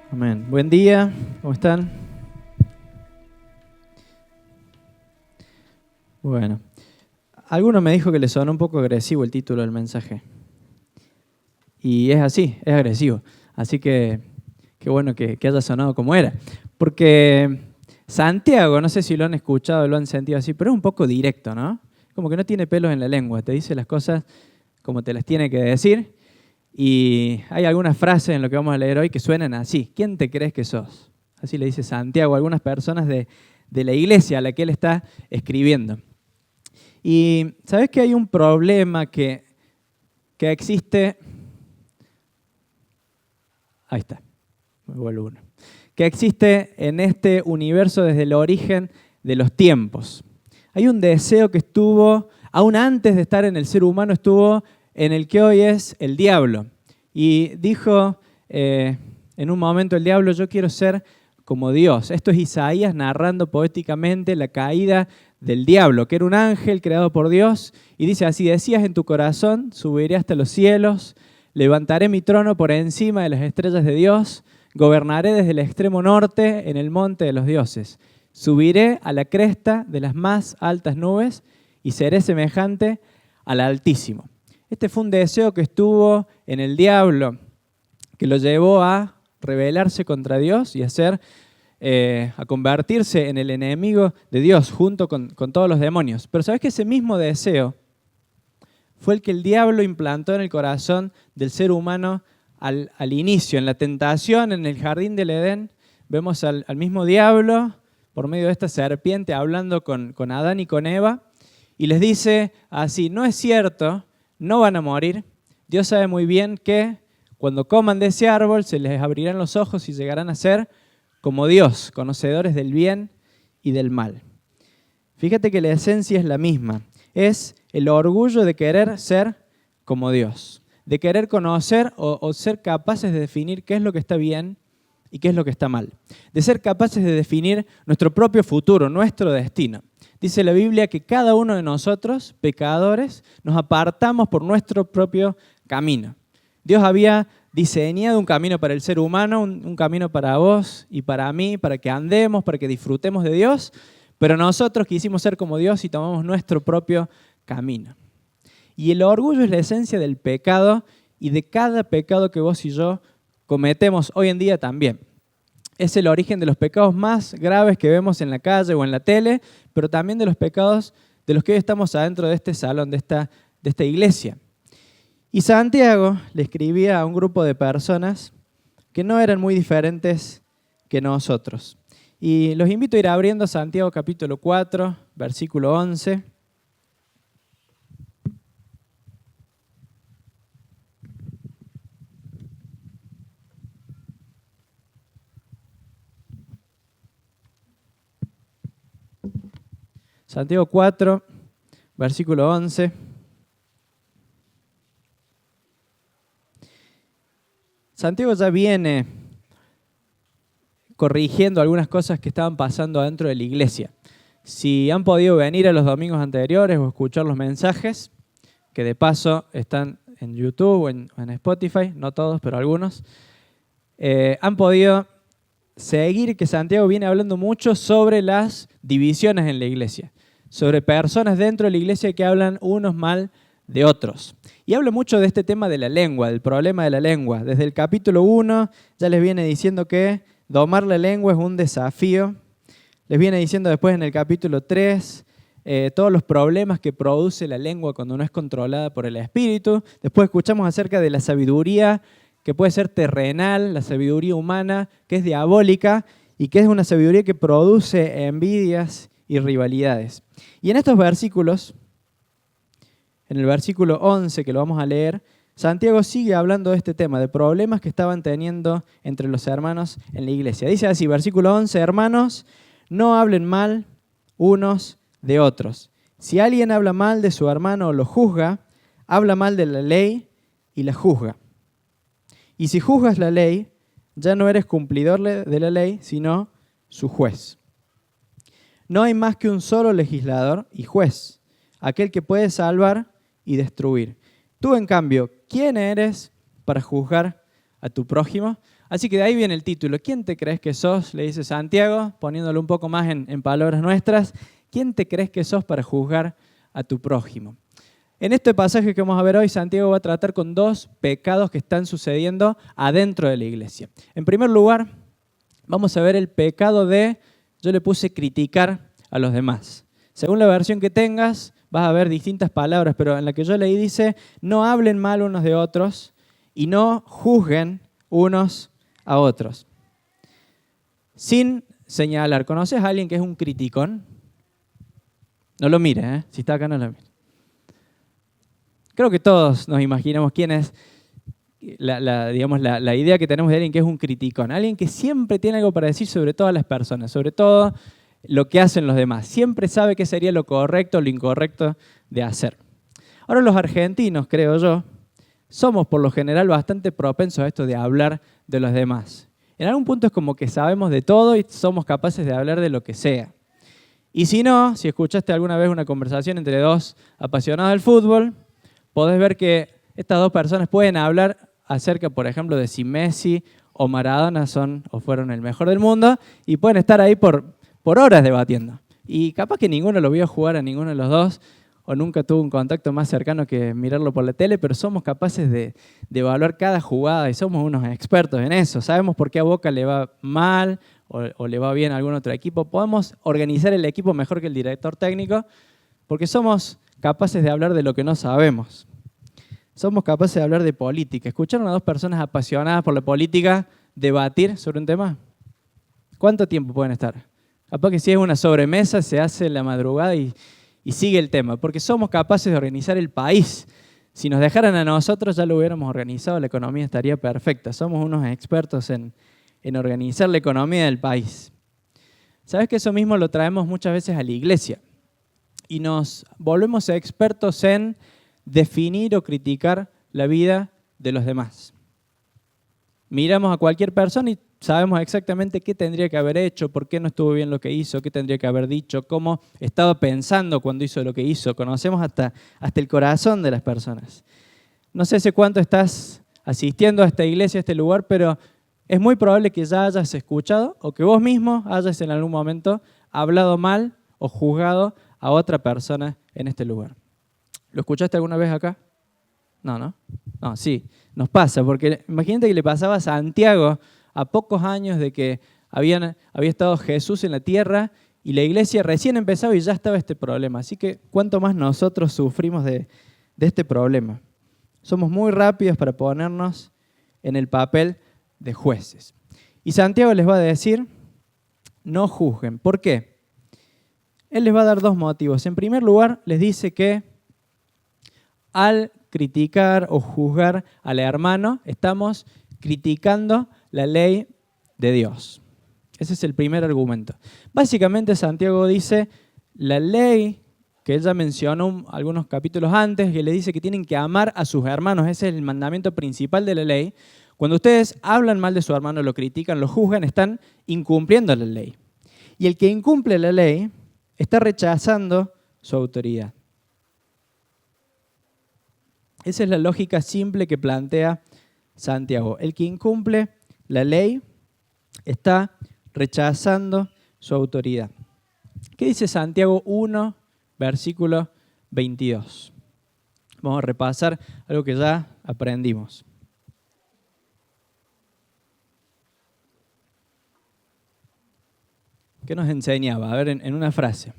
Amén. Buen día, ¿cómo están? Bueno, alguno me dijo que le sonó un poco agresivo el título del mensaje. Y es así, es agresivo. Así que qué bueno que haya sonado como era. Porque Santiago, no sé si lo han escuchado o lo han sentido así, pero es un poco directo, ¿no? Como que no tiene pelos en la lengua, te dice las cosas como te las tiene que decir. Y hay algunas frases en lo que vamos a leer hoy que suenan así. ¿Quién te crees que sos? Así le dice Santiago a algunas personas de la iglesia a la que él está escribiendo. Y ¿sabes que hay un problema que existe? Ahí está, me vuelvo uno. Que existe en este universo desde el origen de los tiempos. Hay un deseo que estuvo, aún antes de estar en el ser humano, estuvo en el que hoy es el diablo. Y dijo en un momento el diablo: yo quiero ser como Dios. Esto es Isaías narrando poéticamente la caída del diablo, que era un ángel creado por Dios. Y dice así: decías en tu corazón, subiré hasta los cielos, levantaré mi trono por encima de las estrellas de Dios, gobernaré desde el extremo norte en el monte de los dioses. Subiré a la cresta de las más altas nubes y seré semejante al Altísimo. Este fue un deseo que estuvo en el diablo, que lo llevó a rebelarse contra Dios y a convertirse en el enemigo de Dios junto con todos los demonios. Pero ¿sabes que ese mismo deseo fue el que el diablo implantó en el corazón del ser humano al inicio, en la tentación, en el jardín del Edén? Vemos al mismo diablo, por medio de esta serpiente, hablando con Adán y con Eva, y les dice así: no es cierto, no van a morir. Dios sabe muy bien que cuando coman de ese árbol se les abrirán los ojos y llegarán a ser como Dios, conocedores del bien y del mal. Fíjate que la esencia es la misma. Es el orgullo de querer ser como Dios, de querer conocer o ser capaces de definir qué es lo que está bien y qué es lo que está mal, de ser capaces de definir nuestro propio futuro, nuestro destino. Dice la Biblia que cada uno de nosotros, pecadores, nos apartamos por nuestro propio camino. Dios había diseñado un camino para el ser humano, un camino para vos y para mí, para que andemos, para que disfrutemos de Dios, pero nosotros quisimos ser como Dios y tomamos nuestro propio camino. Y el orgullo es la esencia del pecado y de cada pecado que vos y yo cometemos hoy en día también. Es el origen de los pecados más graves que vemos en la calle o en la tele, pero también de los pecados de los que hoy estamos adentro de este salón, de esta iglesia. Y Santiago le escribía a un grupo de personas que no eran muy diferentes que nosotros. Y los invito a ir abriendo Santiago capítulo 4, versículo 11. Santiago 4, versículo 11. Santiago ya viene corrigiendo algunas cosas que estaban pasando adentro de la iglesia. Si han podido venir a los domingos anteriores o escuchar los mensajes, que de paso están en YouTube o en Spotify, no todos, pero algunos, han podido seguir que Santiago viene hablando mucho sobre las divisiones en la iglesia, sobre personas dentro de la iglesia que hablan unos mal de otros. Y habla mucho de este tema de la lengua, del problema de la lengua. Desde el capítulo 1 ya les viene diciendo que domar la lengua es un desafío. Les viene diciendo después en el capítulo 3 todos los problemas que produce la lengua cuando no es controlada por el espíritu. Después escuchamos acerca de la sabiduría que puede ser terrenal, la sabiduría humana, que es diabólica y que es una sabiduría que produce envidias y rivalidades. Y en estos versículos, en el versículo 11 que lo vamos a leer, Santiago sigue hablando de este tema, de problemas que estaban teniendo entre los hermanos en la iglesia. Dice así, versículo 11, hermanos, no hablen mal unos de otros. Si alguien habla mal de su hermano o lo juzga, habla mal de la ley y la juzga. Y si juzgas la ley, ya no eres cumplidor de la ley, sino su juez. No hay más que un solo legislador y juez, aquel que puede salvar y destruir. Tú, en cambio, ¿quién eres para juzgar a tu prójimo? Así que de ahí viene el título. ¿Quién te crees que sos? Le dice Santiago, poniéndolo un poco más en palabras nuestras. ¿Quién te crees que sos para juzgar a tu prójimo? En este pasaje que vamos a ver hoy, Santiago va a tratar con dos pecados que están sucediendo adentro de la iglesia. En primer lugar, vamos a ver el pecado de, yo le puse criticar a los demás. Según la versión que tengas, vas a ver distintas palabras, pero en la que yo leí dice, no hablen mal unos de otros y no juzguen unos a otros. Sin señalar, ¿conoces a alguien que es un criticón? No lo mires, ¿eh? Si está acá no lo mires. Creo que todos nos imaginamos quién es la idea que tenemos de alguien que es un criticón. Alguien que siempre tiene algo para decir sobre todas las personas, sobre todo lo que hacen los demás. Siempre sabe qué sería lo correcto o lo incorrecto de hacer. Ahora los argentinos, creo yo, somos por lo general bastante propensos a esto de hablar de los demás. En algún punto es como que sabemos de todo y somos capaces de hablar de lo que sea. Y si no, si escuchaste alguna vez una conversación entre dos apasionados del fútbol, podés ver que estas dos personas pueden hablar acerca, por ejemplo, de si Messi o Maradona son o fueron el mejor del mundo y pueden estar ahí por horas debatiendo. Y capaz que ninguno lo vio jugar a ninguno de los dos o nunca tuvo un contacto más cercano que mirarlo por la tele, pero somos capaces de evaluar cada jugada y somos unos expertos en eso. Sabemos por qué a Boca le va mal o le va bien a algún otro equipo. Podemos organizar el equipo mejor que el director técnico porque somos capaces de hablar de lo que no sabemos. Somos capaces de hablar de política. ¿Escucharon a dos personas apasionadas por la política debatir sobre un tema? ¿Cuánto tiempo pueden estar? Capaz que si es una sobremesa se hace en la madrugada y sigue el tema, porque somos capaces de organizar el país. Si nos dejaran a nosotros ya lo hubiéramos organizado, la economía estaría perfecta. Somos unos expertos en organizar la economía del país. ¿Sabes que eso mismo lo traemos muchas veces a la iglesia? Y nos volvemos expertos en definir o criticar la vida de los demás. Miramos a cualquier persona y sabemos exactamente qué tendría que haber hecho, por qué no estuvo bien lo que hizo, qué tendría que haber dicho, cómo estaba pensando cuando hizo lo que hizo. Conocemos hasta el corazón de las personas. No sé hace cuánto estás asistiendo a esta iglesia, a este lugar, pero es muy probable que ya hayas escuchado o que vos mismo hayas en algún momento hablado mal o juzgado a otra persona en este lugar. ¿Lo escuchaste alguna vez acá? No, sí, nos pasa, porque imagínate que le pasaba a Santiago a pocos años de que había estado Jesús en la tierra y la iglesia recién empezaba y ya estaba este problema. Así que, ¿cuánto más nosotros sufrimos de este problema? Somos muy rápidos para ponernos en el papel de jueces. Y Santiago les va a decir, no juzguen. ¿Por qué? Él les va a dar dos motivos. En primer lugar, les dice que al criticar o juzgar al hermano, estamos criticando la ley de Dios. Ese es el primer argumento. Básicamente Santiago dice, la ley que él ya mencionó algunos capítulos antes, que le dice que tienen que amar a sus hermanos, ese es el mandamiento principal de la ley. Cuando ustedes hablan mal de su hermano, lo critican, lo juzgan, están incumpliendo la ley. Y el que incumple la ley está rechazando su autoridad. Esa es la lógica simple que plantea Santiago. El que incumple la ley está rechazando su autoridad. ¿Qué dice Santiago 1, versículo 22? Vamos a repasar algo que ya aprendimos. ¿Qué nos enseñaba? A ver, en una frase.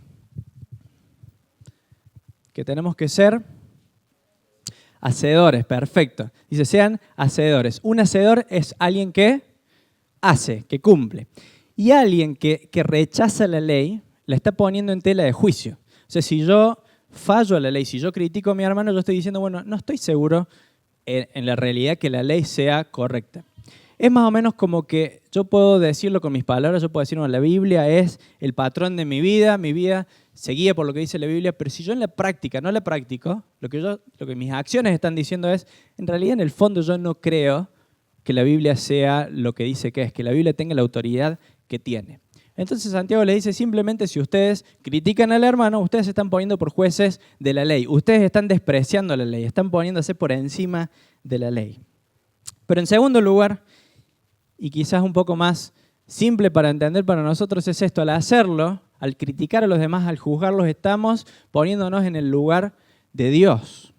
Que tenemos que ser hacedores, perfecto. Dice, sean hacedores. Un hacedor es alguien que hace, que cumple. Y alguien que rechaza la ley, la está poniendo en tela de juicio. O sea, si yo fallo a la ley, si yo critico a mi hermano, yo estoy diciendo, bueno, no estoy seguro en la realidad que la ley sea correcta. Es más o menos como que yo puedo decirlo con mis palabras, yo puedo decir, bueno, la Biblia es el patrón de mi vida se guía por lo que dice la Biblia, pero si yo en la práctica no la practico, lo que mis acciones están diciendo es, en realidad en el fondo yo no creo que la Biblia sea lo que dice que es, que la Biblia tenga la autoridad que tiene. Entonces Santiago le dice simplemente si ustedes critican al hermano, ustedes se están poniendo por jueces de la ley, ustedes están despreciando la ley, están poniéndose por encima de la ley. Pero en segundo lugar, y quizás un poco más simple para entender para nosotros es esto: al hacerlo, al criticar a los demás, al juzgarlos, estamos poniéndonos en el lugar de Dios.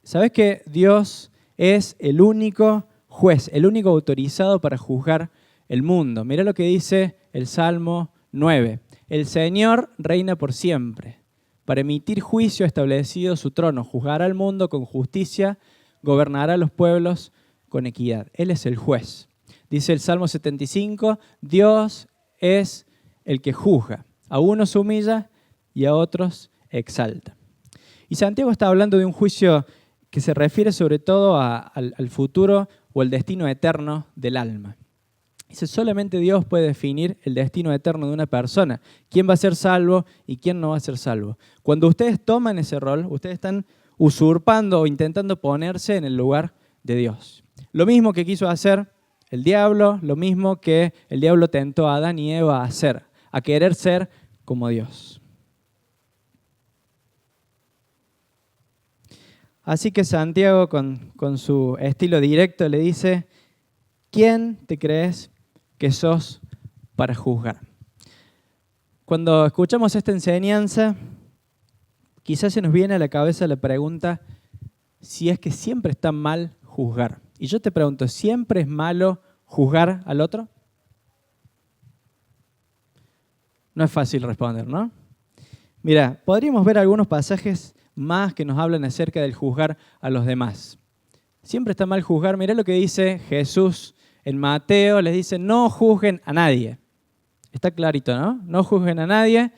¿Sabes que Dios es el único juez, el único autorizado para juzgar el mundo? Mirá lo que dice el Salmo 9. El Señor reina por siempre. Para emitir juicio ha establecido su trono. Juzgará al mundo con justicia, gobernará a los pueblos con equidad. Él es el juez. Dice el Salmo 75, Dios es el que juzga. A unos humilla y a otros exalta. Y Santiago está hablando de un juicio que se refiere sobre todo al futuro o el destino eterno del alma. Dice, solamente Dios puede definir el destino eterno de una persona. ¿Quién va a ser salvo y quién no va a ser salvo? Cuando ustedes toman ese rol, ustedes están usurpando o intentando ponerse en el lugar de Dios. Lo mismo que quiso hacer el diablo, lo mismo que el diablo tentó a Adán y Eva a hacer, a querer ser como Dios. Así que Santiago, con su estilo directo, le dice, ¿quién te crees que sos para juzgar? Cuando escuchamos esta enseñanza, quizás se nos viene a la cabeza la pregunta si es que siempre está mal juzgar. Y yo te pregunto, ¿siempre es malo juzgar al otro? No es fácil responder, ¿no? Mira, podríamos ver algunos pasajes más que nos hablan acerca del juzgar a los demás. Siempre está mal juzgar. Mirá lo que dice Jesús en Mateo, les dice, no juzguen a nadie. Está clarito, ¿no? No juzguen a nadie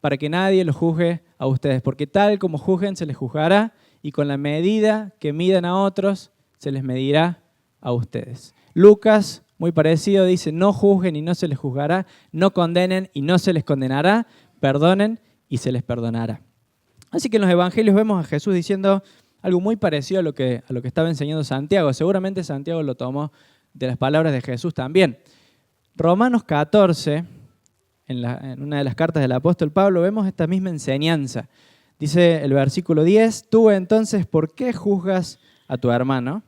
para que nadie los juzgue a ustedes, porque tal como juzguen se les juzgará y con la medida que midan a otros se les medirá a ustedes. Lucas, muy parecido, dice, no juzguen y no se les juzgará, no condenen y no se les condenará, perdonen y se les perdonará. Así que en los evangelios vemos a Jesús diciendo algo muy parecido a lo que estaba enseñando Santiago. Seguramente Santiago lo tomó de las palabras de Jesús también. Romanos 14, en una de las cartas del apóstol Pablo, vemos esta misma enseñanza. Dice el versículo 10, tú entonces, ¿por qué juzgas a tu hermano?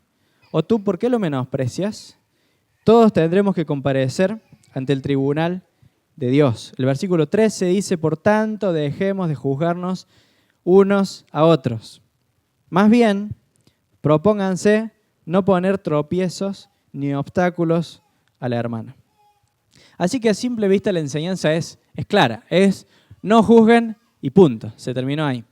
¿O tú por qué lo menosprecias? Todos tendremos que comparecer ante el tribunal de Dios. El versículo 13 dice, por tanto, dejemos de juzgarnos unos a otros. Más bien, propónganse no poner tropiezos ni obstáculos a la hermana. Así que a simple vista la enseñanza es clara, es no juzguen y punto, se terminó ahí.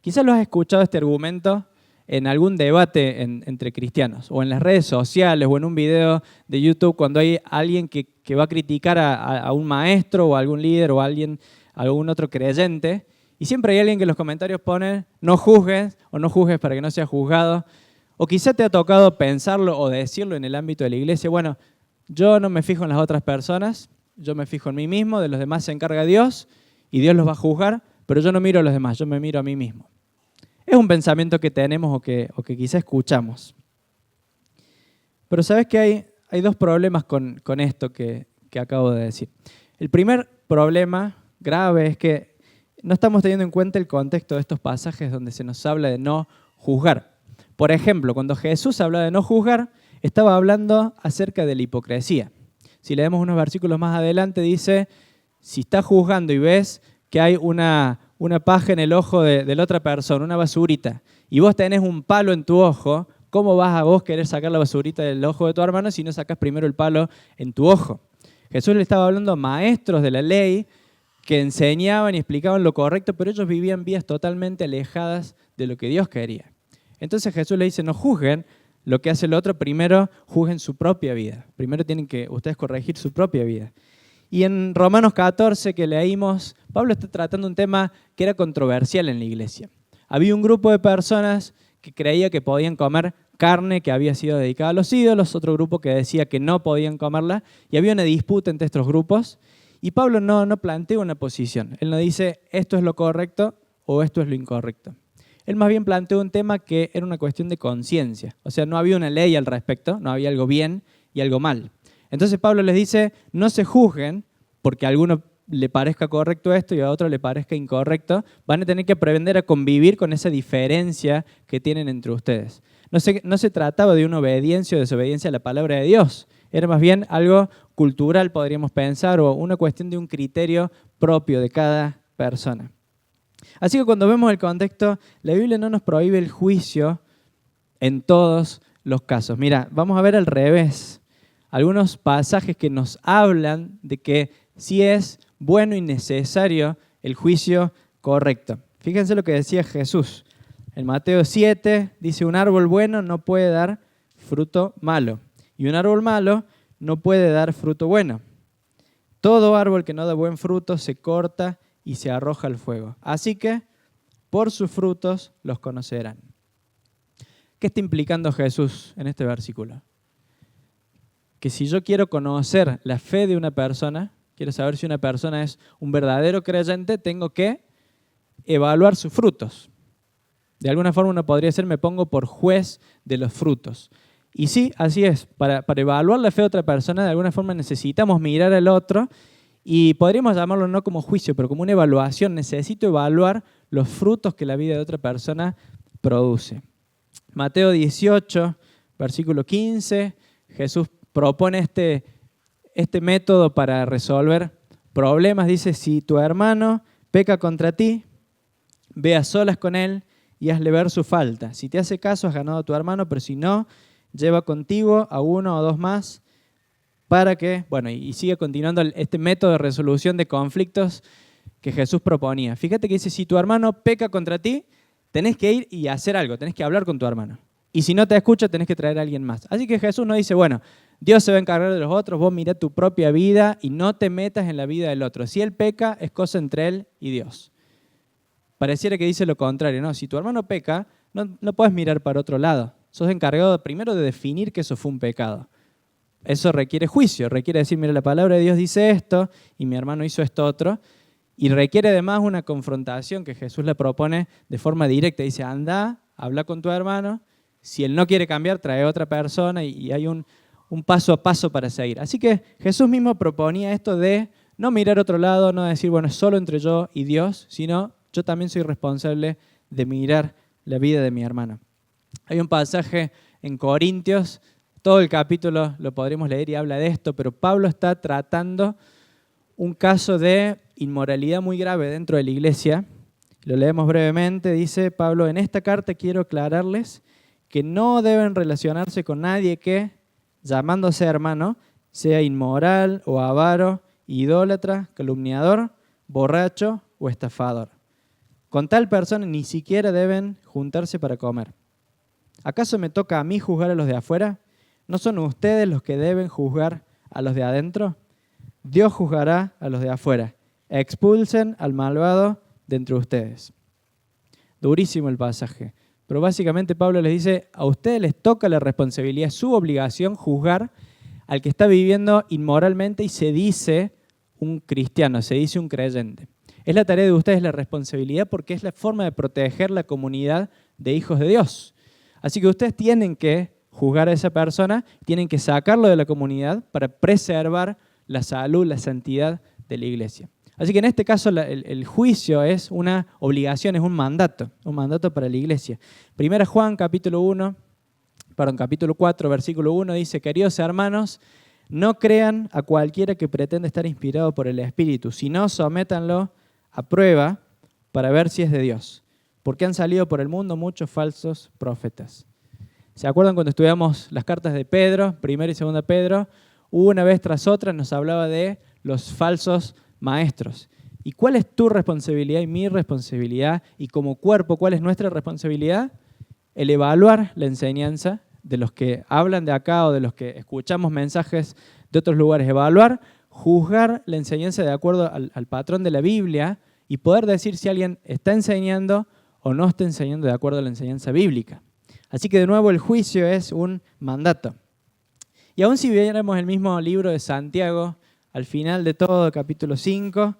Quizás lo has escuchado este argumento en algún debate entre cristianos, o en las redes sociales, o en un video de YouTube, cuando hay alguien que va a criticar a un maestro, o a algún líder, o a algún otro creyente, y siempre hay alguien que en los comentarios pone, no juzgues, o no juzgues para que no seas juzgado. O quizá te ha tocado pensarlo o decirlo en el ámbito de la iglesia, bueno, yo no me fijo en las otras personas, yo me fijo en mí mismo, de los demás se encarga Dios, y Dios los va a juzgar, pero yo no miro a los demás, yo me miro a mí mismo. Es un pensamiento que tenemos o que quizá escuchamos. Pero ¿sabes que hay dos problemas con esto que acabo de decir? El primer problema grave es que no estamos teniendo en cuenta el contexto de estos pasajes donde se nos habla de no juzgar. Por ejemplo, cuando Jesús habla de no juzgar, estaba hablando acerca de la hipocresía. Si leemos unos versículos más adelante, dice, si estás juzgando y ves que hay una paja en el ojo de la otra persona, una basurita, y vos tenés un palo en tu ojo, ¿cómo vas a vos querer sacar la basurita del ojo de tu hermano si no sacas primero el palo en tu ojo? Jesús le estaba hablando a maestros de la ley que enseñaban y explicaban lo correcto, pero ellos vivían vidas totalmente alejadas de lo que Dios quería. Entonces Jesús le dice, no juzguen lo que hace el otro, primero juzguen su propia vida. Primero tienen que ustedes corregir su propia vida. Y en Romanos 14 que leímos, Pablo está tratando un tema que era controversial en la iglesia. Había un grupo de personas que creía que podían comer carne que había sido dedicada a los ídolos, otro grupo que decía que no podían comerla, y había una disputa entre estos grupos, y Pablo no plantea una posición. Él no dice esto es lo correcto o esto es lo incorrecto. Él más bien planteó un tema que era una cuestión de conciencia. O sea, no había una ley al respecto, no había algo bien y algo mal. Entonces Pablo les dice, no se juzguen porque a alguno le parezca correcto esto y a otro le parezca incorrecto. Van a tener que aprender a convivir con esa diferencia que tienen entre ustedes. No se trataba de una obediencia o desobediencia a la palabra de Dios. Era más bien algo cultural, podríamos pensar, o una cuestión de un criterio propio de cada persona. Así que cuando vemos el contexto, la Biblia no nos prohíbe el juicio en todos los casos. Mira, vamos a ver al revés. Algunos pasajes que nos hablan de que sí es bueno y necesario el juicio correcto. Fíjense lo que decía Jesús. En Mateo 7 dice, un árbol bueno no puede dar fruto malo. Y un árbol malo no puede dar fruto bueno. Todo árbol que no da buen fruto se corta y se arroja al fuego. Así que por sus frutos los conocerán. ¿Qué está implicando Jesús en este versículo? Que si yo quiero conocer la fe de una persona, quiero saber si una persona es un verdadero creyente, tengo que evaluar sus frutos. De alguna forma uno podría decir, me pongo por juez de los frutos. Y sí, así es. Para evaluar la fe de otra persona, de alguna forma necesitamos mirar al otro y podríamos llamarlo no como juicio, pero como una evaluación. Necesito evaluar los frutos que la vida de otra persona produce. Mateo 18, versículo 15, Jesús propone este método para resolver problemas. Dice, si tu hermano peca contra ti, ve a solas con él y hazle ver su falta. Si te hace caso, has ganado a tu hermano, pero si no, lleva contigo a uno o dos más para que, y sigue continuando este método de resolución de conflictos que Jesús proponía. Fíjate que dice, si tu hermano peca contra ti, tenés que ir y hacer algo, tenés que hablar con tu hermano. Y si no te escucha, tenés que traer a alguien más. Así que Jesús no dice, Dios se va a encargar de los otros, vos mirá tu propia vida y no te metas en la vida del otro. Si él peca, es cosa entre él y Dios. Pareciera que dice lo contrario, ¿no? Si tu hermano peca, no puedes mirar para otro lado. Sos encargado primero de definir que eso fue un pecado. Eso requiere juicio, requiere decir, mira, la palabra de Dios dice esto y mi hermano hizo esto otro. Y requiere además una confrontación que Jesús le propone de forma directa. Dice, anda, habla con tu hermano. Si él no quiere cambiar, trae a otra persona y hay un paso a paso para seguir. Así que Jesús mismo proponía esto de no mirar a otro lado, no decir, es solo entre yo y Dios, sino yo también soy responsable de mirar la vida de mi hermano. Hay un pasaje en Corintios, todo el capítulo lo podremos leer y habla de esto, pero Pablo está tratando un caso de inmoralidad muy grave dentro de la iglesia. Lo leemos brevemente, dice Pablo, en esta carta quiero aclararles que no deben relacionarse con nadie que, llamándose hermano, sea inmoral o avaro, idólatra, calumniador, borracho o estafador. Con tal persona ni siquiera deben juntarse para comer. ¿Acaso me toca a mí juzgar a los de afuera? ¿No son ustedes los que deben juzgar a los de adentro? Dios juzgará a los de afuera. Expulsen al malvado de entre ustedes. Durísimo el pasaje. Pero básicamente Pablo les dice, a ustedes les toca la responsabilidad, es su obligación juzgar al que está viviendo inmoralmente y se dice un cristiano, se dice un creyente. Es la tarea de ustedes la responsabilidad porque es la forma de proteger la comunidad de hijos de Dios. Así que ustedes tienen que juzgar a esa persona, tienen que sacarlo de la comunidad para preservar la salud, la santidad de la iglesia. Así que en este caso el juicio es una obligación, es un mandato para la iglesia. Primera Juan capítulo 4, versículo 1 dice, queridos hermanos, no crean a cualquiera que pretende estar inspirado por el Espíritu, sino sométanlo a prueba para ver si es de Dios, porque han salido por el mundo muchos falsos profetas. ¿Se acuerdan cuando estudiamos las cartas de Pedro, primera y segunda Pedro? Una vez tras otra nos hablaba de los falsos maestros. ¿Y cuál es tu responsabilidad y mi responsabilidad? Y como cuerpo, ¿cuál es nuestra responsabilidad? El evaluar la enseñanza de los que hablan de acá o de los que escuchamos mensajes de otros lugares. Evaluar, juzgar la enseñanza de acuerdo al patrón de la Biblia y poder decir si alguien está enseñando o no está enseñando de acuerdo a la enseñanza bíblica. Así que de nuevo el juicio es un mandato. Y aún si viéramos el mismo libro de Santiago, al final de todo, capítulo 5,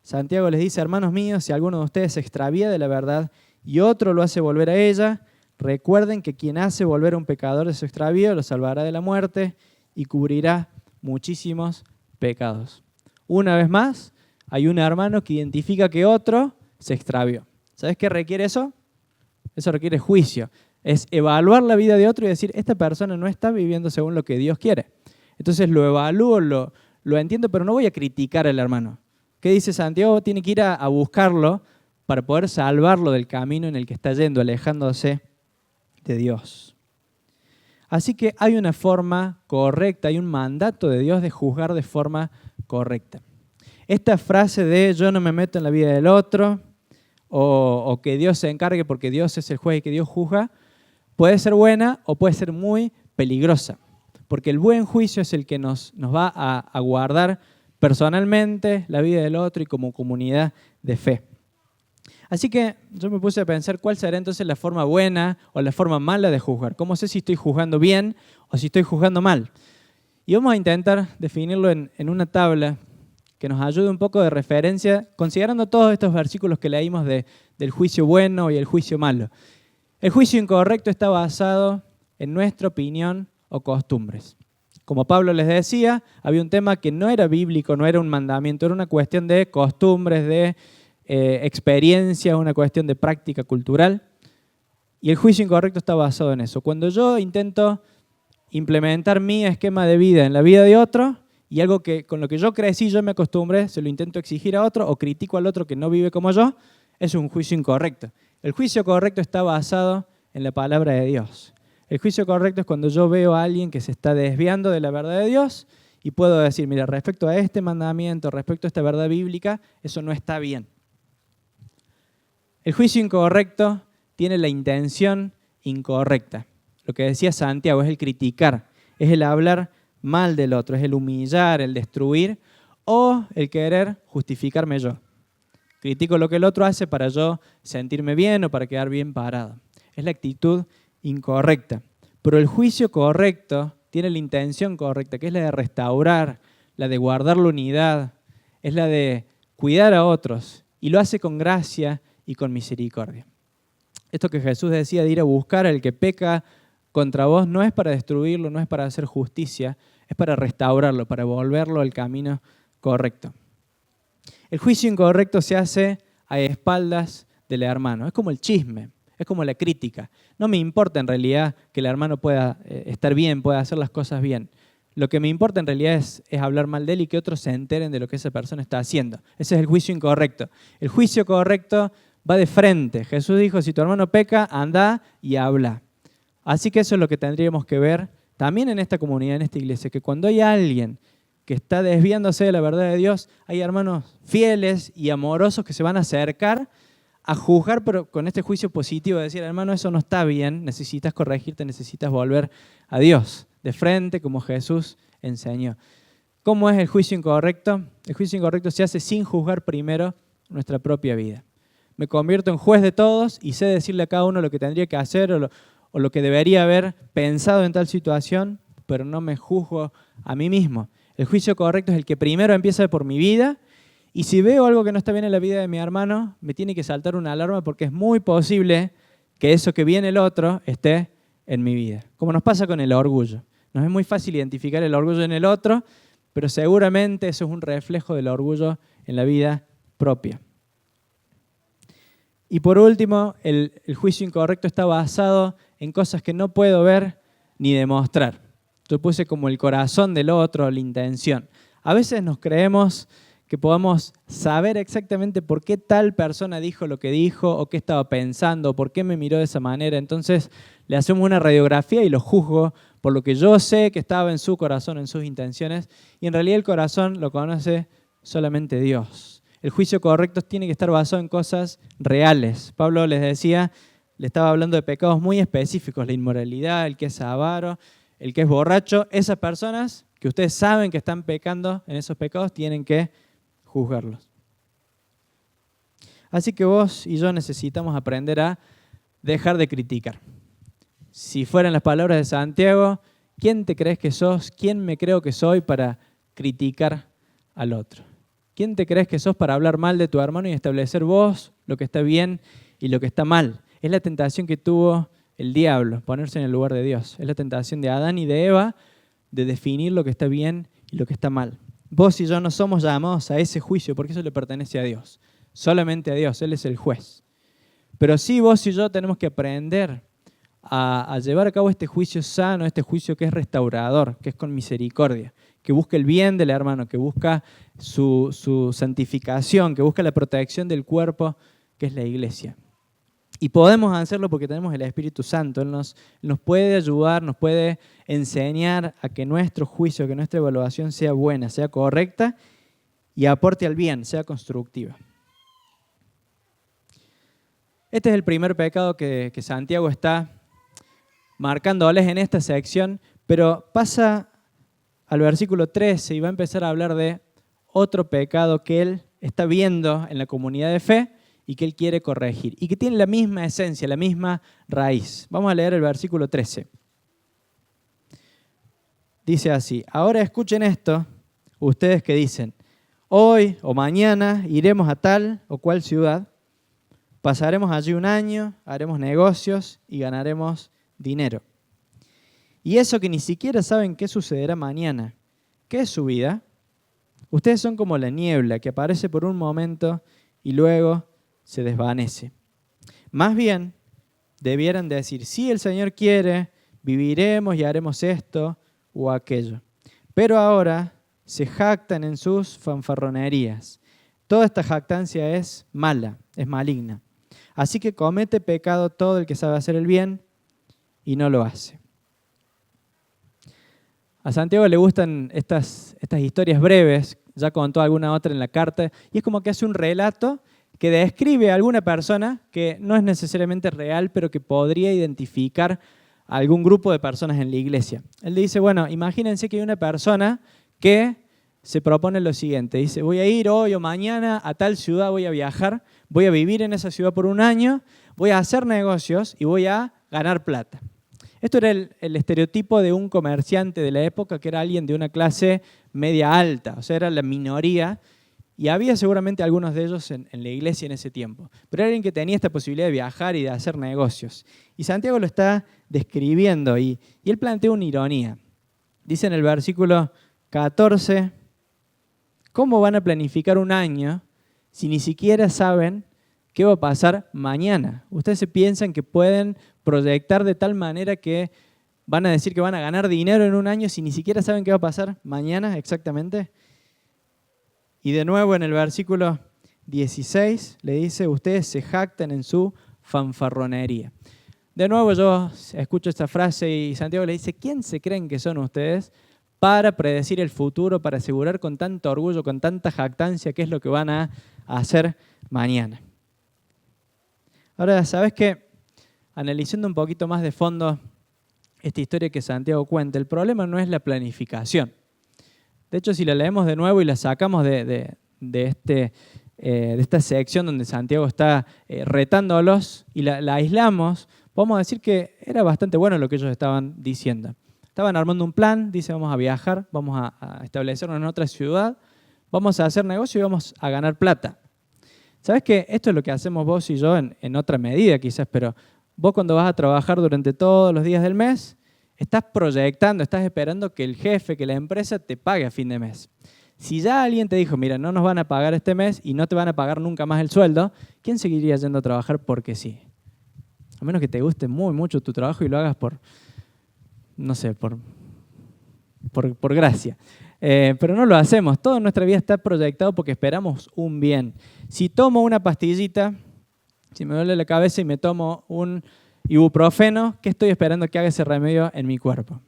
Santiago les dice, hermanos míos, si alguno de ustedes se extravía de la verdad y otro lo hace volver a ella, recuerden que quien hace volver a un pecador de su extravío lo salvará de la muerte y cubrirá muchísimos pecados. Una vez más, hay un hermano que identifica que otro se extravió. ¿Sabes qué requiere eso? Eso requiere juicio. Es evaluar la vida de otro y decir, esta persona no está viviendo según lo que Dios quiere. Entonces lo evalúo, lo entiendo, pero no voy a criticar al hermano. ¿Qué dice Santiago? Tiene que ir a buscarlo para poder salvarlo del camino en el que está yendo, alejándose de Dios. Así que hay una forma correcta, hay un mandato de Dios de juzgar de forma correcta. Esta frase de yo no me meto en la vida del otro o que Dios se encargue porque Dios es el juez y que Dios juzga, puede ser buena o puede ser muy peligrosa. Porque el buen juicio es el que nos va a guardar personalmente la vida del otro y como comunidad de fe. Así que yo me puse a pensar cuál será entonces la forma buena o la forma mala de juzgar. ¿Cómo sé si estoy juzgando bien o si estoy juzgando mal? Y vamos a intentar definirlo en una tabla que nos ayude un poco de referencia, considerando todos estos versículos que leímos del juicio bueno y el juicio malo. El juicio incorrecto está basado en nuestra opinión o costumbres. Como Pablo les decía, había un tema que no era bíblico, no era un mandamiento, era una cuestión de costumbres, de experiencia, una cuestión de práctica cultural. Y el juicio incorrecto está basado en eso. Cuando yo intento implementar mi esquema de vida en la vida de otro y algo que con lo que yo crecí, yo me acostumbré, se lo intento exigir a otro o critico al otro que no vive como yo, es un juicio incorrecto. El juicio correcto está basado en la palabra de Dios. El juicio correcto es cuando yo veo a alguien que se está desviando de la verdad de Dios y puedo decir, mira, respecto a este mandamiento, respecto a esta verdad bíblica, eso no está bien. El juicio incorrecto tiene la intención incorrecta. Lo que decía Santiago es el criticar, es el hablar mal del otro, es el humillar, el destruir o el querer justificarme yo. Critico lo que el otro hace para yo sentirme bien o para quedar bien parado. Es la actitud incorrecta. Pero el juicio correcto tiene la intención correcta, que es la de restaurar, la de guardar la unidad, es la de cuidar a otros y lo hace con gracia y con misericordia. Esto que Jesús decía de ir a buscar al que peca contra vos no es para destruirlo, no es para hacer justicia, es para restaurarlo, para volverlo al camino correcto. El juicio incorrecto se hace a espaldas del hermano, es como el chisme, es como la crítica. No me importa en realidad que el hermano pueda estar bien, pueda hacer las cosas bien. Lo que me importa en realidad es hablar mal de él y que otros se enteren de lo que esa persona está haciendo. Ese es el juicio incorrecto. El juicio correcto va de frente. Jesús dijo, si tu hermano peca, anda y habla. Así que eso es lo que tendríamos que ver también en esta comunidad, en esta iglesia, que cuando hay alguien que está desviándose de la verdad de Dios, hay hermanos fieles y amorosos que se van a acercar a juzgar, pero con este juicio positivo, de decir, hermano, eso no está bien, necesitas corregirte, necesitas volver a Dios, de frente, como Jesús enseñó. ¿Cómo es el juicio incorrecto? El juicio incorrecto se hace sin juzgar primero nuestra propia vida. Me convierto en juez de todos y sé decirle a cada uno lo que tendría que hacer o lo que debería haber pensado en tal situación, pero no me juzgo a mí mismo. El juicio correcto es el que primero empieza por mi vida y si veo algo que no está bien en la vida de mi hermano, me tiene que saltar una alarma porque es muy posible que eso que viene el otro esté en mi vida. Como nos pasa con el orgullo. Nos es muy fácil identificar el orgullo en el otro, pero seguramente eso es un reflejo del orgullo en la vida propia. Y por último, el juicio incorrecto está basado en cosas que no puedo ver ni demostrar. Yo puse como el corazón del otro, la intención. A veces nos creemos que podamos saber exactamente por qué tal persona dijo lo que dijo, o qué estaba pensando, o por qué me miró de esa manera. Entonces le hacemos una radiografía y lo juzgo por lo que yo sé que estaba en su corazón, en sus intenciones, y en realidad el corazón lo conoce solamente Dios. El juicio correcto tiene que estar basado en cosas reales. Pablo les decía, le estaba hablando de pecados muy específicos, la inmoralidad, el que es avaro, el que es borracho. Esas personas que ustedes saben que están pecando en esos pecados tienen que juzgarlos. Así que vos y yo necesitamos aprender a dejar de criticar. Si fueran las palabras de Santiago, ¿quién te crees que sos? ¿Quién me creo que soy para criticar al otro? ¿Quién te crees que sos para hablar mal de tu hermano y establecer vos lo que está bien y lo que está mal? Es la tentación que tuvo el diablo, ponerse en el lugar de Dios. Es la tentación de Adán y de Eva de definir lo que está bien y lo que está mal. Vos y yo no somos llamados a ese juicio porque eso le pertenece a Dios. Solamente a Dios, Él es el juez. Pero sí vos y yo tenemos que aprender a llevar a cabo este juicio sano, este juicio que es restaurador, que es con misericordia, que busca el bien del hermano, que busca su santificación, que busca la protección del cuerpo, que es la iglesia. Y podemos hacerlo porque tenemos el Espíritu Santo. Él nos puede ayudar, nos puede enseñar a que nuestro juicio, que nuestra evaluación sea buena, sea correcta y aporte al bien, sea constructiva. Este es el primer pecado que Santiago está marcándoles en esta sección, pero pasa al versículo 13 y va a empezar a hablar de otro pecado que él está viendo en la comunidad de fe y que él quiere corregir, y que tiene la misma esencia, la misma raíz. Vamos a leer el versículo 13. Dice así: ahora escuchen esto, ustedes que dicen, hoy o mañana iremos a tal o cual ciudad, pasaremos allí un año, haremos negocios y ganaremos dinero. Y eso que ni siquiera saben qué sucederá mañana. ¿Qué es su vida? Ustedes son como la niebla que aparece por un momento y luego se desvanece. Más bien, debieran decir, si el Señor quiere, viviremos y haremos esto o aquello. Pero ahora se jactan en sus fanfarronerías. Toda esta jactancia es mala, es maligna. Así que comete pecado todo el que sabe hacer el bien y no lo hace. A Santiago le gustan estas historias breves, ya contó alguna otra en la carta, y es como que hace un relato que describe a alguna persona que no es necesariamente real, pero que podría identificar a algún grupo de personas en la iglesia. Él dice, bueno, imagínense que hay una persona que se propone lo siguiente, dice, voy a ir hoy o mañana a tal ciudad, voy a viajar, voy a vivir en esa ciudad por un año, voy a hacer negocios y voy a ganar plata. Esto era el estereotipo de un comerciante de la época, que era alguien de una clase media alta, o sea, era la minoría, y había seguramente algunos de ellos en la iglesia en ese tiempo. Pero era alguien que tenía esta posibilidad de viajar y de hacer negocios. Y Santiago lo está describiendo y él plantea una ironía. Dice en el versículo 14, ¿cómo van a planificar un año si ni siquiera saben qué va a pasar mañana? Ustedes se piensan que pueden proyectar de tal manera que van a decir que van a ganar dinero en un año si ni siquiera saben qué va a pasar mañana exactamente. Y de nuevo en el versículo 16 le dice, ustedes se jactan en su fanfarronería. De nuevo yo escucho esta frase y Santiago le dice, ¿quién se creen que son ustedes para predecir el futuro, para asegurar con tanto orgullo, con tanta jactancia qué es lo que van a hacer mañana? Ahora, ¿sabes qué? Analizando un poquito más de fondo esta historia que Santiago cuenta, el problema no es la planificación. De hecho, si la leemos de nuevo y la sacamos de esta sección donde Santiago está retándolos y la aislamos, podemos decir que era bastante bueno lo que ellos estaban diciendo. Estaban armando un plan, dice vamos a viajar, vamos a establecernos en otra ciudad, vamos a hacer negocio y vamos a ganar plata. ¿Sabes qué? Esto es lo que hacemos vos y yo en otra medida quizás, pero vos cuando vas a trabajar durante todos los días del mes, estás proyectando, estás esperando que el jefe, que la empresa te pague a fin de mes. Si ya alguien te dijo, mira, no nos van a pagar este mes y no te van a pagar nunca más el sueldo, ¿quién seguiría yendo a trabajar porque sí? A menos que te guste muy mucho tu trabajo y lo hagas por gracia. Pero no lo hacemos. Toda nuestra vida está proyectado porque esperamos un bien. Si tomo una pastillita, si me duele la cabeza y me tomo un ibuprofeno, ¿qué estoy esperando que haga ese remedio en mi cuerpo?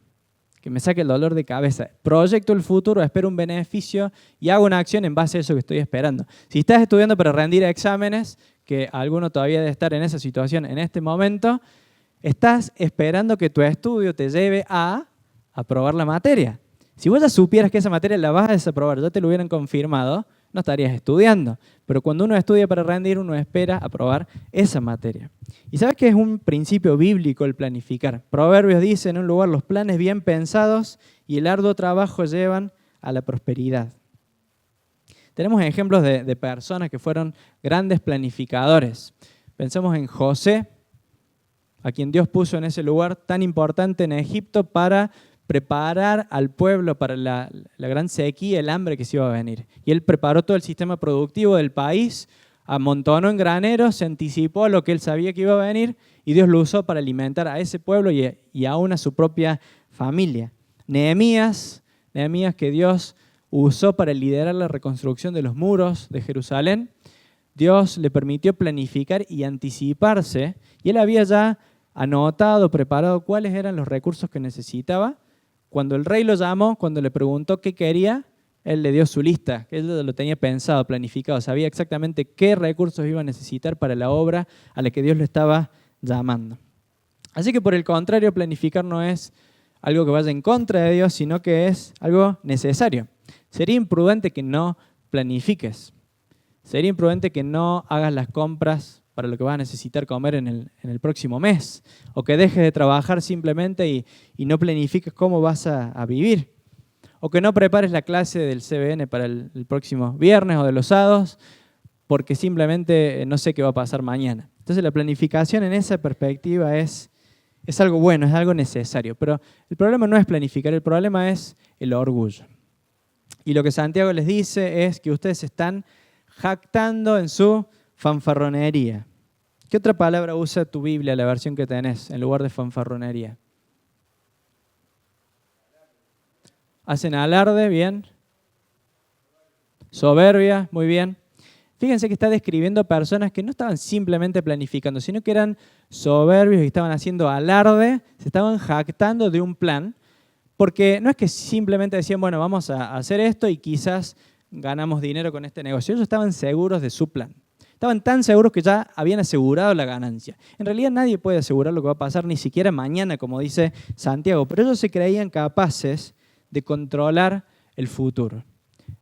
Que me saque el dolor de cabeza. Proyecto el futuro, espero un beneficio y hago una acción en base a eso que estoy esperando. Si estás estudiando para rendir exámenes, que alguno todavía debe estar en esa situación en este momento, estás esperando que tu estudio te lleve a aprobar la materia. Si vos ya supieras que esa materia la vas a desaprobar, ya te lo hubieran confirmado, no estarías estudiando. Pero cuando uno estudia para rendir, uno espera aprobar esa materia. ¿Y sabes qué es un principio bíblico el planificar? Proverbios dice en un lugar, los planes bien pensados y el arduo trabajo llevan a la prosperidad. Tenemos ejemplos de personas que fueron grandes planificadores. Pensemos en José, a quien Dios puso en ese lugar tan importante en Egipto para preparar al pueblo para la gran sequía, el hambre que se iba a venir. Y él preparó todo el sistema productivo del país, amontonó en graneros, se anticipó a lo que él sabía que iba a venir y Dios lo usó para alimentar a ese pueblo y aún a su propia familia. Nehemías que Dios usó para liderar la reconstrucción de los muros de Jerusalén, Dios le permitió planificar y anticiparse, y él había ya anotado, preparado cuáles eran los recursos que necesitaba. Cuando el rey lo llamó, cuando le preguntó qué quería, él le dio su lista, que él lo tenía pensado, planificado, sabía exactamente qué recursos iba a necesitar para la obra a la que Dios lo estaba llamando. Así que por el contrario, planificar no es algo que vaya en contra de Dios, sino que es algo necesario. Sería imprudente que no planifiques. Sería imprudente que no hagas las compras para lo que vas a necesitar comer en el próximo mes, o que dejes de trabajar simplemente y no planifiques cómo vas a vivir, o que no prepares la clase del CBN para el próximo viernes o de los sábados, porque simplemente no sé qué va a pasar mañana. Entonces la planificación en esa perspectiva es algo bueno, es algo necesario, pero el problema no es planificar, el problema es el orgullo. Y lo que Santiago les dice es que ustedes están jactando en su fanfarronería. ¿Qué otra palabra usa tu Biblia, la versión que tenés, en lugar de fanfarronería? Hacen alarde, bien. Soberbia, muy bien. Fíjense que está describiendo personas que no estaban simplemente planificando, sino que eran soberbios y estaban haciendo alarde, se estaban jactando de un plan, porque no es que simplemente decían, bueno, vamos a hacer esto y quizás ganamos dinero con este negocio. Ellos estaban seguros de su plan. Estaban tan seguros que ya habían asegurado la ganancia. En realidad nadie puede asegurar lo que va a pasar, ni siquiera mañana, como dice Santiago, pero ellos se creían capaces de controlar el futuro.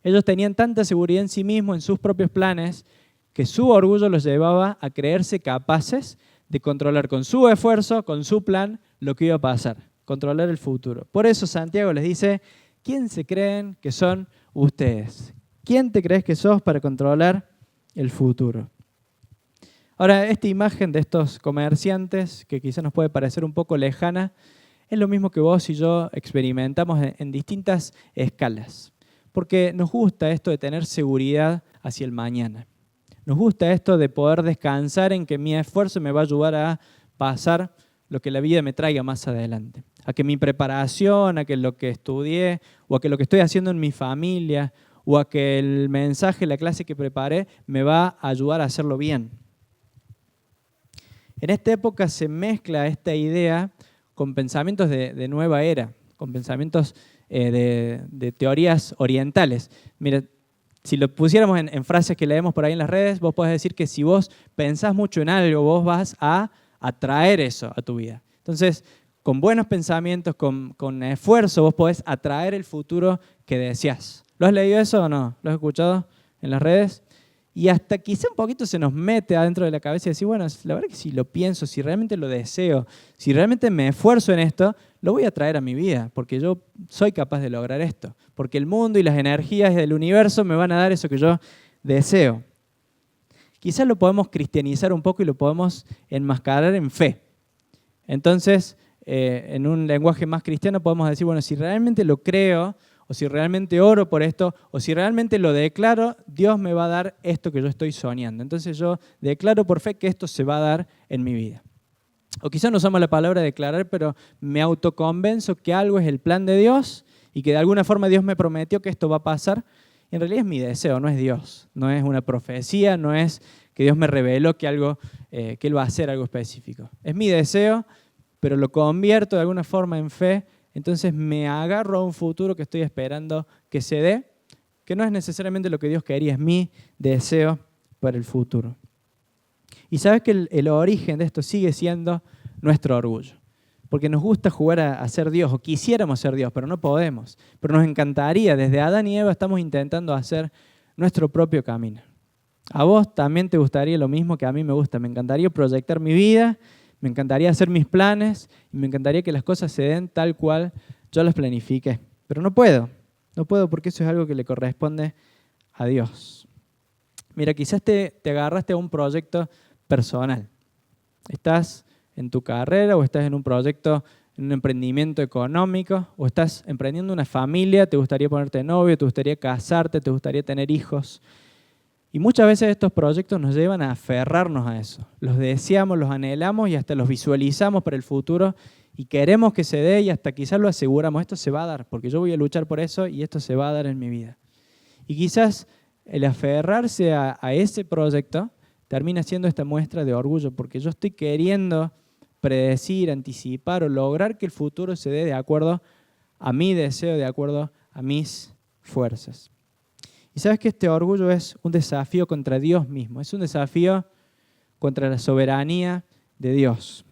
Ellos tenían tanta seguridad en sí mismos, en sus propios planes, que su orgullo los llevaba a creerse capaces de controlar con su esfuerzo, con su plan, lo que iba a pasar, controlar el futuro. Por eso Santiago les dice, ¿quién se creen que son ustedes? ¿Quién te crees que sos para controlar el futuro? Ahora, esta imagen de estos comerciantes, que quizás nos puede parecer un poco lejana, es lo mismo que vos y yo experimentamos en distintas escalas. Porque nos gusta esto de tener seguridad hacia el mañana. Nos gusta esto de poder descansar en que mi esfuerzo me va a ayudar a pasar lo que la vida me traiga más adelante. A que mi preparación, a que lo que estudié, o a que lo que estoy haciendo en mi familia, o a que el mensaje, la clase que preparé, me va a ayudar a hacerlo bien. En esta época se mezcla esta idea con pensamientos de nueva era, con pensamientos de teorías orientales. Mira, si lo pusiéramos en frases que leemos por ahí en las redes, vos podés decir que si vos pensás mucho en algo, vos vas a atraer eso a tu vida. Entonces, con buenos pensamientos, con esfuerzo, vos podés atraer el futuro que deseás. ¿Lo has leído eso o no? ¿Lo has escuchado en las redes? Y hasta quizá un poquito se nos mete adentro de la cabeza y decir, bueno, la verdad que si lo pienso, si realmente lo deseo, si realmente me esfuerzo en esto, lo voy a traer a mi vida, porque yo soy capaz de lograr esto, porque el mundo y las energías del universo me van a dar eso que yo deseo. Quizás lo podemos cristianizar un poco y lo podemos enmascarar en fe. Entonces, en un lenguaje más cristiano podemos decir, bueno, si realmente lo creo, o si realmente oro por esto, o si realmente lo declaro, Dios me va a dar esto que yo estoy soñando. Entonces yo declaro por fe que esto se va a dar en mi vida. O quizás no usamos la palabra declarar, pero me autoconvenzo que algo es el plan de Dios y que de alguna forma Dios me prometió que esto va a pasar. En realidad es mi deseo, no es Dios. No es una profecía, no es que Dios me reveló que Él va a hacer algo específico. Es mi deseo, pero lo convierto de alguna forma en fe. Entonces me agarro a un futuro que estoy esperando que se dé, que no es necesariamente lo que Dios quería, es mi deseo para el futuro. Y sabes que el origen de esto sigue siendo nuestro orgullo, porque nos gusta jugar a ser Dios, o quisiéramos ser Dios, pero no podemos. Pero nos encantaría, desde Adán y Eva estamos intentando hacer nuestro propio camino. A vos también te gustaría lo mismo que a mí me gusta, me encantaría proyectar mi vida, me encantaría hacer mis planes y me encantaría que las cosas se den tal cual yo las planifiqué. Pero no puedo porque eso es algo que le corresponde a Dios. Mira, quizás te agarraste a un proyecto personal. Estás en tu carrera o estás en un proyecto, en un emprendimiento económico o estás emprendiendo una familia, te gustaría ponerte novio, te gustaría casarte, te gustaría tener hijos. Y muchas veces estos proyectos nos llevan a aferrarnos a eso. Los deseamos, los anhelamos y hasta los visualizamos para el futuro y queremos que se dé y hasta quizás lo aseguramos. Esto se va a dar porque yo voy a luchar por eso y esto se va a dar en mi vida. Y quizás el aferrarse a ese proyecto termina siendo esta muestra de orgullo porque yo estoy queriendo predecir, anticipar o lograr que el futuro se dé de acuerdo a mi deseo, de acuerdo a mis fuerzas. Y sabes que este orgullo es un desafío contra Dios mismo, es un desafío contra la soberanía de Dios.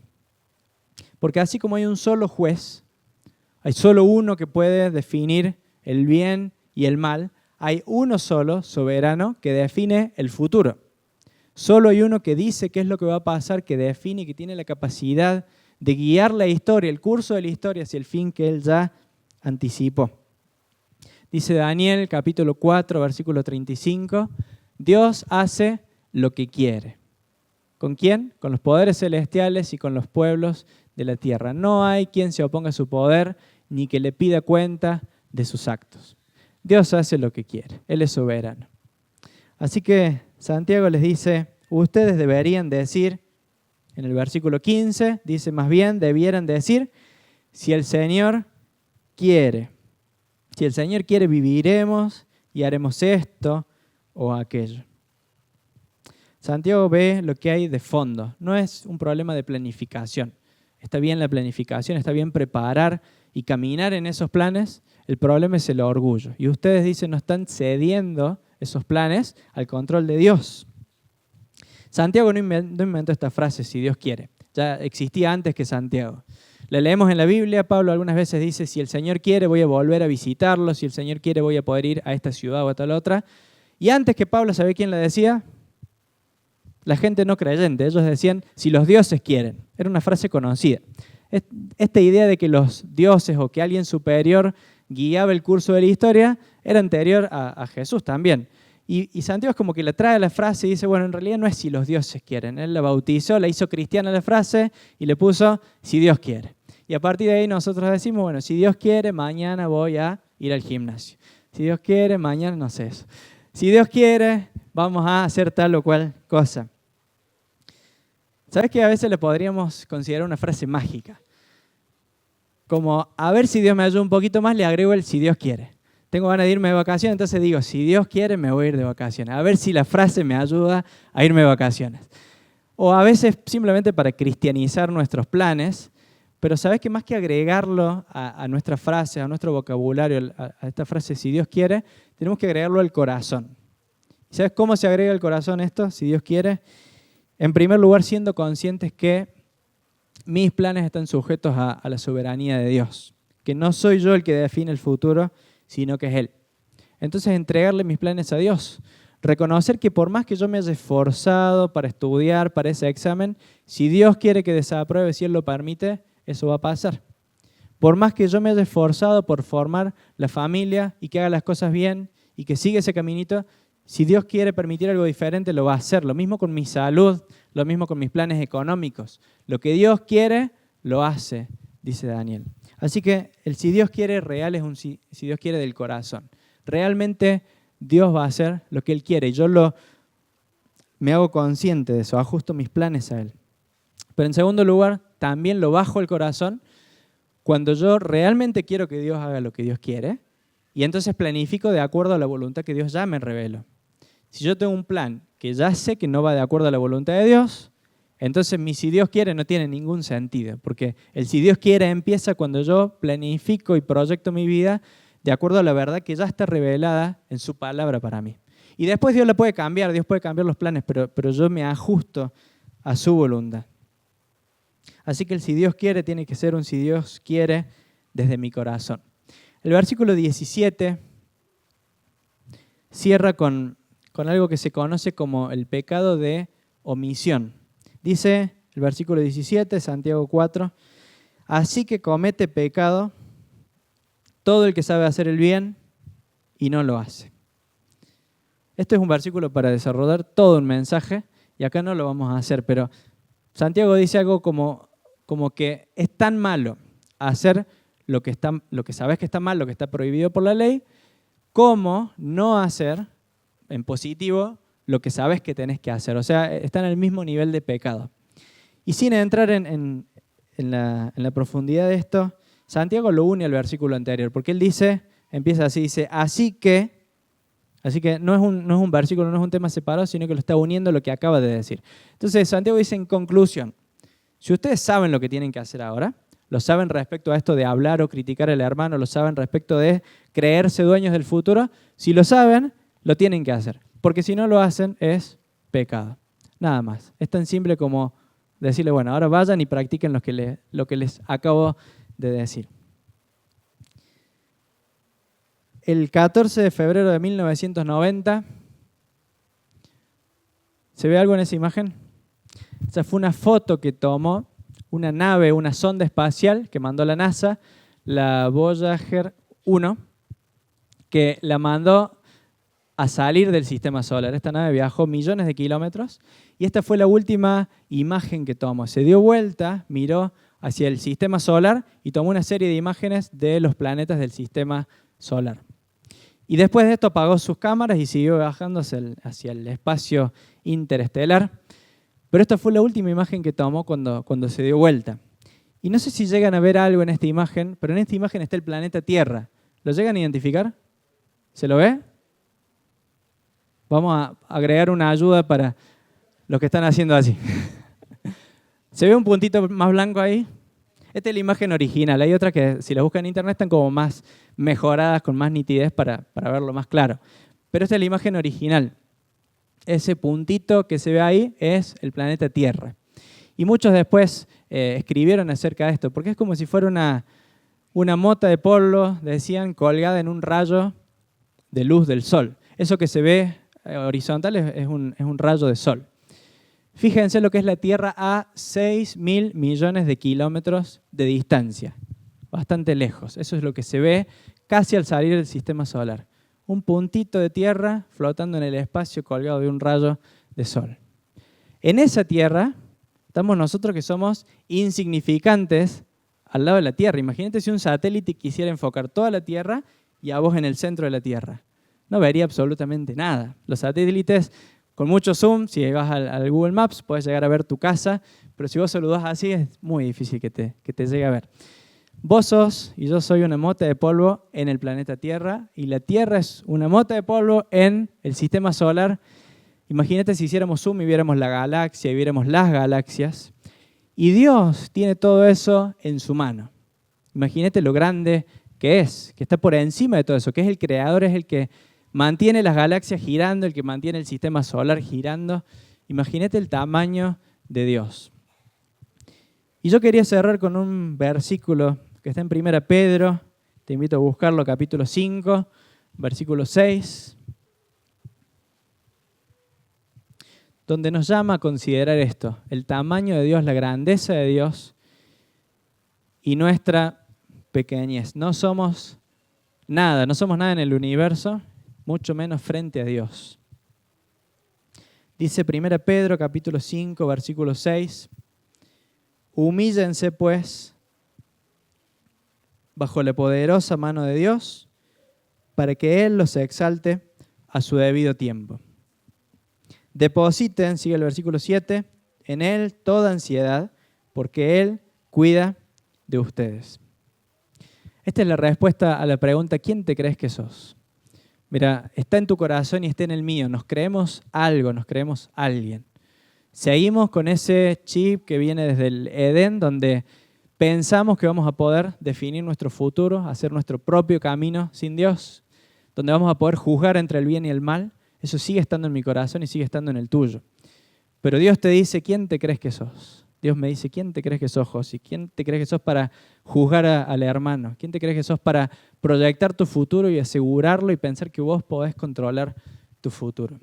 Porque así como hay un solo juez, hay solo uno que puede definir el bien y el mal, hay uno solo soberano que define el futuro. Solo hay uno que dice qué es lo que va a pasar, que define y que tiene la capacidad de guiar la historia, el curso de la historia hacia el fin que él ya anticipó. Dice Daniel, capítulo 4, versículo 35, Dios hace lo que quiere. ¿Con quién? Con los poderes celestiales y con los pueblos de la tierra. No hay quien se oponga a su poder ni que le pida cuenta de sus actos. Dios hace lo que quiere, Él es soberano. Así que Santiago les dice, ustedes deberían decir, en el versículo 15, dice más bien, debieran decir, si el Señor quiere. Si el Señor quiere, viviremos y haremos esto o aquello. Santiago ve lo que hay de fondo. No es un problema de planificación. Está bien la planificación, está bien preparar y caminar en esos planes. El problema es el orgullo. Y ustedes dicen, no están cediendo esos planes al control de Dios. Santiago no inventó esta frase, si Dios quiere. Ya existía antes que Santiago. La leemos en la Biblia, Pablo algunas veces dice, si el Señor quiere voy a volver a visitarlo, si el Señor quiere voy a poder ir a esta ciudad o a tal otra. Y antes que Pablo, ¿sabe quién la decía? La gente no creyente. Ellos decían, si los dioses quieren. Era una frase conocida. Esta idea de que los dioses o que alguien superior guiaba el curso de la historia era anterior a Jesús también. Y Santiago es como que le trae la frase y dice, bueno, en realidad no es si los dioses quieren. Él la bautizó, la hizo cristiana la frase y le puso si Dios quiere. Y a partir de ahí nosotros decimos, bueno, si Dios quiere, mañana voy a ir al gimnasio. Si Dios quiere, mañana no sé eso. Si Dios quiere, vamos a hacer tal o cual cosa. ¿Sabes que a veces le podríamos considerar una frase mágica? Como, a ver si Dios me ayuda un poquito más, le agrego el si Dios quiere. Tengo ganas de irme de vacaciones, entonces digo, si Dios quiere, me voy a ir de vacaciones. A ver si la frase me ayuda a irme de vacaciones. O a veces simplemente para cristianizar nuestros planes, pero ¿sabes que más que agregarlo a nuestra frase, a nuestro vocabulario, a esta frase, si Dios quiere, tenemos que agregarlo al corazón? ¿Sabes cómo se agrega al corazón esto, si Dios quiere? En primer lugar, siendo conscientes que mis planes están sujetos a la soberanía de Dios, que no soy yo el que define el futuro, sino que es Él. Entonces, entregarle mis planes a Dios. Reconocer que por más que yo me haya esforzado para estudiar para ese examen, si Dios quiere que desapruebe, si Él lo permite, eso va a pasar. Por más que yo me haya esforzado por formar la familia y que haga las cosas bien y que siga ese caminito, si Dios quiere permitir algo diferente, lo va a hacer. Lo mismo con mi salud, lo mismo con mis planes económicos. Lo que Dios quiere, lo hace, dice Daniel. Así que el si Dios quiere real es un si Dios quiere del corazón. Realmente Dios va a hacer lo que Él quiere. Yo me hago consciente de eso, ajusto mis planes a Él. Pero en segundo lugar, también lo bajo al corazón cuando yo realmente quiero que Dios haga lo que Dios quiere y entonces planifico de acuerdo a la voluntad que Dios ya me reveló. Si yo tengo un plan que ya sé que no va de acuerdo a la voluntad de Dios, entonces mi si Dios quiere no tiene ningún sentido, porque el si Dios quiere empieza cuando yo planifico y proyecto mi vida de acuerdo a la verdad que ya está revelada en su palabra para mí. Y después Dios la puede cambiar, Dios puede cambiar los planes, pero yo me ajusto a su voluntad. Así que el si Dios quiere tiene que ser un si Dios quiere desde mi corazón. El versículo 17 cierra con algo que se conoce como el pecado de omisión. Dice el versículo 17, Santiago 4, así que comete pecado todo el que sabe hacer el bien y no lo hace. Este es un versículo para desarrollar todo un mensaje y acá no lo vamos a hacer, pero Santiago dice algo como que es tan malo hacer lo que sabes que está mal, lo que está prohibido por la ley, como no hacer, en positivo, lo que sabes que tenés que hacer. O sea, están al mismo nivel de pecado. Y sin entrar en la profundidad de esto, Santiago lo une al versículo anterior, porque él empieza así, dice, así que no es un versículo, no es un tema separado, sino que lo está uniendo a lo que acaba de decir. Entonces, Santiago dice en conclusión, si ustedes saben lo que tienen que hacer ahora, lo saben respecto a esto de hablar o criticar al hermano, lo saben respecto de creerse dueños del futuro, si lo saben, lo tienen que hacer. Porque si no lo hacen, es pecado. Nada más. Es tan simple como decirle, bueno, ahora vayan y practiquen lo que les acabo de decir. El 14 de febrero de 1990, ¿se ve algo en esa imagen? Esa fue una foto que tomó una nave, una sonda espacial que mandó la NASA, la Voyager 1, que la mandó a salir del sistema solar. Esta nave viajó millones de kilómetros y esta fue la última imagen que tomó. Se dio vuelta, miró hacia el sistema solar y tomó una serie de imágenes de los planetas del sistema solar. Y después de esto apagó sus cámaras y siguió viajando hacia el espacio interestelar. Pero esta fue la última imagen que tomó cuando se dio vuelta. Y no sé si llegan a ver algo en esta imagen, pero en esta imagen está el planeta Tierra. ¿Lo llegan a identificar? ¿Se lo ve? Vamos a agregar una ayuda para los que están haciendo así. ¿Se ve un puntito más blanco ahí? Esta es la imagen original. Hay otras que, si las buscan en internet, están como más mejoradas, con más nitidez para verlo más claro. Pero esta es la imagen original. Ese puntito que se ve ahí es el planeta Tierra. Y muchos después escribieron acerca de esto, porque es como si fuera una mota de polvo, decían, colgada en un rayo de luz del sol. Eso que se ve horizontal es un rayo de sol. Fíjense lo que es la Tierra a 6.000 millones de kilómetros de distancia. Bastante lejos. Eso es lo que se ve casi al salir del sistema solar. Un puntito de tierra flotando en el espacio colgado de un rayo de sol. En esa Tierra estamos nosotros que somos insignificantes al lado de la Tierra. Imagínate si un satélite quisiera enfocar toda la Tierra y a vos en el centro de la Tierra. No vería absolutamente nada. Los satélites, con mucho zoom, si vas al Google Maps, puedes llegar a ver tu casa, pero si vos saludás así es muy difícil que te llegue a ver. Vos sos y yo soy una mota de polvo en el planeta Tierra y la Tierra es una mota de polvo en el sistema solar. Imagínate si hiciéramos zoom y viéramos la galaxia y viéramos las galaxias. Y Dios tiene todo eso en su mano. Imagínate lo grande que está por encima de todo eso, que es el creador, es el que mantiene las galaxias girando, el que mantiene el sistema solar girando. Imagínate el tamaño de Dios. Y yo quería cerrar con un versículo que está en 1 Pedro, te invito a buscarlo, capítulo 5, versículo 6, donde nos llama a considerar esto, el tamaño de Dios, la grandeza de Dios y nuestra pequeñez. No somos nada en el universo, mucho menos frente a Dios. Dice 1 Pedro, capítulo 5, versículo 6, humíllense pues bajo la poderosa mano de Dios para que Él los exalte a su debido tiempo. Depositen, sigue el versículo 7, en Él toda ansiedad, porque Él cuida de ustedes. Esta es la respuesta a la pregunta, ¿quién te crees que sos? Mira, está en tu corazón y está en el mío. Nos creemos algo, nos creemos alguien. Seguimos con ese chip que viene desde el Edén, donde pensamos que vamos a poder definir nuestro futuro, hacer nuestro propio camino sin Dios, donde vamos a poder juzgar entre el bien y el mal. Eso sigue estando en mi corazón y sigue estando en el tuyo. Pero Dios te dice, ¿quién te crees que sos? Dios me dice, ¿quién te crees que sos, Josi? ¿Quién te crees que sos para juzgar al hermano? ¿Quién te crees que sos para proyectar tu futuro y asegurarlo y pensar que vos podés controlar tu futuro?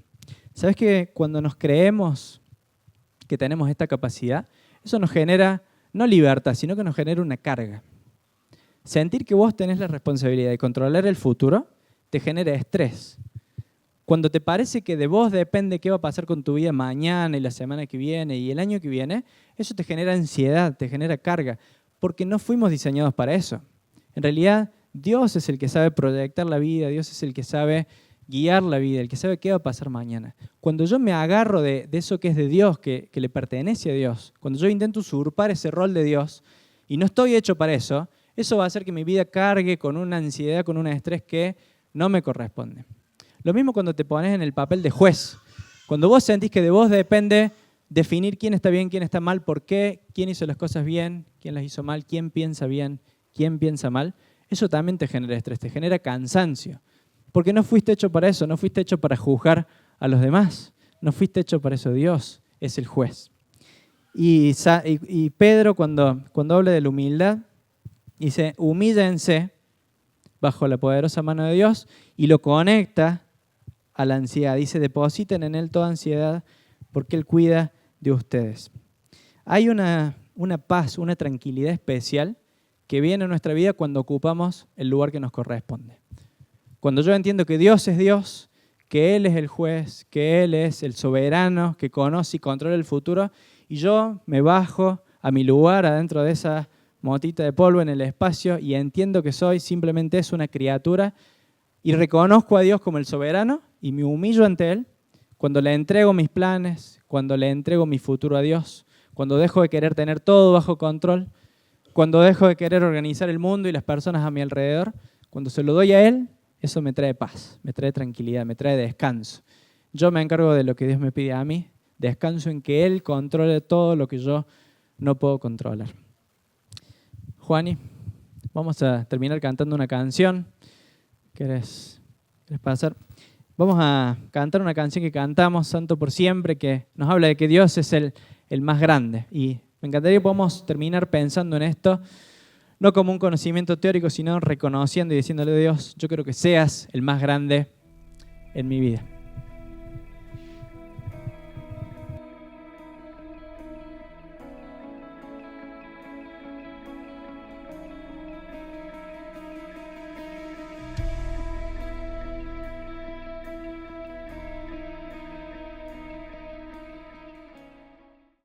¿Sabes que cuando nos creemos que tenemos esta capacidad, eso nos genera no libertad, sino que nos genera una carga? Sentir que vos tenés la responsabilidad de controlar el futuro te genera estrés. Cuando te parece que de vos depende qué va a pasar con tu vida mañana y la semana que viene y el año que viene, eso te genera ansiedad, te genera carga, porque no fuimos diseñados para eso. En realidad, Dios es el que sabe proyectar la vida, Dios es el que sabe guiar la vida, el que sabe qué va a pasar mañana. Cuando yo me agarro de eso que es de Dios, que le pertenece a Dios, cuando yo intento usurpar ese rol de Dios y no estoy hecho para eso, eso va a hacer que mi vida cargue con una ansiedad, con un estrés que no me corresponde. Lo mismo cuando te pones en el papel de juez. Cuando vos sentís que de vos depende definir quién está bien, quién está mal, por qué, quién hizo las cosas bien, quién las hizo mal, quién piensa bien, quién piensa mal, eso también te genera estrés, te genera cansancio. Porque no fuiste hecho para eso, no fuiste hecho para juzgar a los demás, no fuiste hecho para eso. Dios es el juez. Y Pedro, cuando habla de la humildad, dice, humíllense bajo la poderosa mano de Dios, y lo conecta a la ansiedad. Dice, depositen en Él toda ansiedad porque Él cuida de ustedes. Hay una paz, una tranquilidad especial que viene a nuestra vida cuando ocupamos el lugar que nos corresponde. Cuando yo entiendo que Dios es Dios, que Él es el juez, que Él es el soberano, que conoce y controla el futuro, y yo me bajo a mi lugar adentro de esa motita de polvo en el espacio y entiendo que soy simplemente una criatura y reconozco a Dios como el soberano y me humillo ante Él, cuando le entrego mis planes, cuando le entrego mi futuro a Dios, cuando dejo de querer tener todo bajo control, cuando dejo de querer organizar el mundo y las personas a mi alrededor, cuando se lo doy a Él, eso me trae paz, me trae tranquilidad, me trae descanso. Yo me encargo de lo que Dios me pide a mí, descanso en que Él controle todo lo que yo no puedo controlar. Juani, vamos a terminar cantando una canción. ¿Querés pasar? Vamos a cantar una canción que cantamos, Santo por Siempre, que nos habla de que Dios es el más grande. Y me encantaría que podamos terminar pensando en esto, no como un conocimiento teórico, sino reconociendo y diciéndole a Dios, yo quiero que seas el más grande en mi vida.